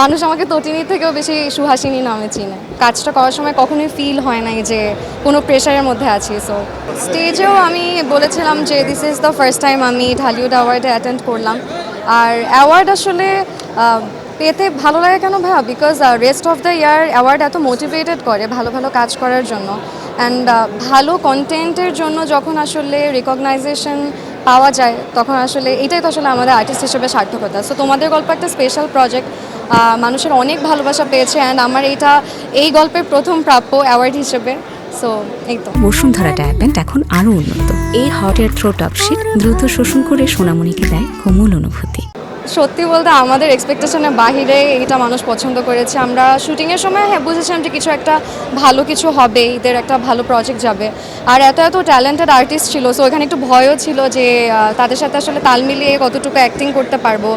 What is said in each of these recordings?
মানুষ আমাকে তটিনী থেকেও বেশি সুহাসিনী নামে চিনে। কাজটা করার সময় কখনোই ফিল হয় নাই যে কোনো প্রেশারের মধ্যে আছি। সো স্টেজেও আমি বলেছিলাম যে this is the first time আমি ঢালিউড অ্যাওয়ার্ডে অ্যাটেন্ড করলাম। আর অ্যাওয়ার্ড আসলে পেতে ভালো লাগে কেন ভাইয়া, because rest of the year award এত মোটিভেটেড করে ভালো ভালো কাজ করার জন্য। অ্যান্ড ভালো কন্টেন্টের জন্য যখন আসলে রিকগনাইজেশন পাওয়া যায় তখন আসলে এটাই তো আসলে আমাদের আর্টিস্ট হিসেবে সার্থকতা। সো তোমাদের গল্প একটা স্পেশাল প্রজেক্ট, মানুষের অনেক ভালোবাসা পেয়েছে অ্যান্ড আমার এই গল্পের প্রথম প্রাপ্য অ্যাওয়ার্ড হিসেবে। সো এই তো। বসুন্ধরা ডায়াপেন্ট এখন আরও উন্নত। এই hot air through top sheet দ্রুত শোষণ করে সোনামণিকে দেয় কোমল অনুভূতি। সত্যি বলতে আমাদের এক্সপেকটেশনের বাহিরে এটা মানুষ পছন্দ করেছে। আমরা শুটিংয়ের সময় বুঝেছিলাম যে কিছু একটা ভালো কিছু হবে, এদের একটা ভালো প্রজেক্ট যাবে। আর এত এত ট্যালেন্টেড আর্টিস্ট ছিল, সো এখানে একটু ভয়ও ছিল যে তাদের সাথে আসলে তাল মিলিয়ে কতটুকু অ্যাক্টিং করতে পারবো।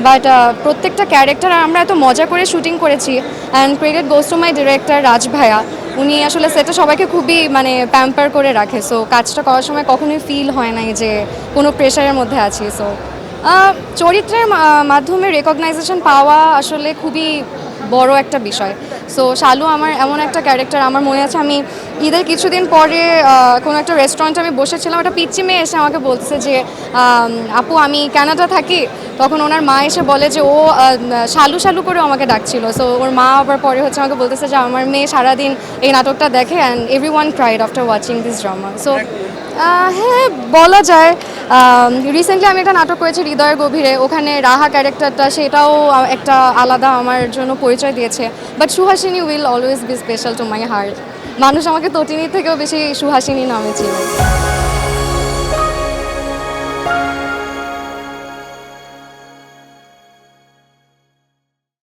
বাট প্রত্যেকটা ক্যারেক্টার আমরা এত মজা করে শুটিং করেছি। And credit goes to my director Raj ভাইয়া। উনি আসলে সেটা সবাইকে খুবই প্যাম্পার করে রাখে। সো কাজটা করার সময় কখনোই ফিল হয় নাই যে কোনো প্রেশারের মধ্যে আছি। সো চরিত্রের মাধ্যমে রেকগনাইজেশন পাওয়া আসলে খুবই বড় একটা বিষয়। সো শালু আমার এমন একটা ক্যারেক্টার, আমার মনে আছে আমি ঈদের কিছুদিন পরে কোনো একটা রেস্টুরেন্টে আমি বসেছিলাম, একটা পিচ্চি মেয়ে এসে আমাকে বলছে যে আপু আমি কানাডা থাকি। তখন ওনার মা এসে বলে যে ও শালু শালু করে আমাকে ডাকছিল। সো ওর মা আবার পরে আমাকে বলতেছে যে আমার মেয়ে সারাদিন এই নাটকটা দেখে and everyone cried after watching this drama. So হ্যাঁ বলা যায়। রিসেন্টলি আমি একটা নাটক করেছি হৃদয়ের গভীরে, ওখানে রাহা ক্যারেক্টারটা সেটাও একটা আলাদা আমার জন্য পরিচয় দিয়েছে। But Suhasini will always be special to my heart. মানুষ আমাকে তটিনী থেকেও বেশি সুহাসিনী নামে চিনে।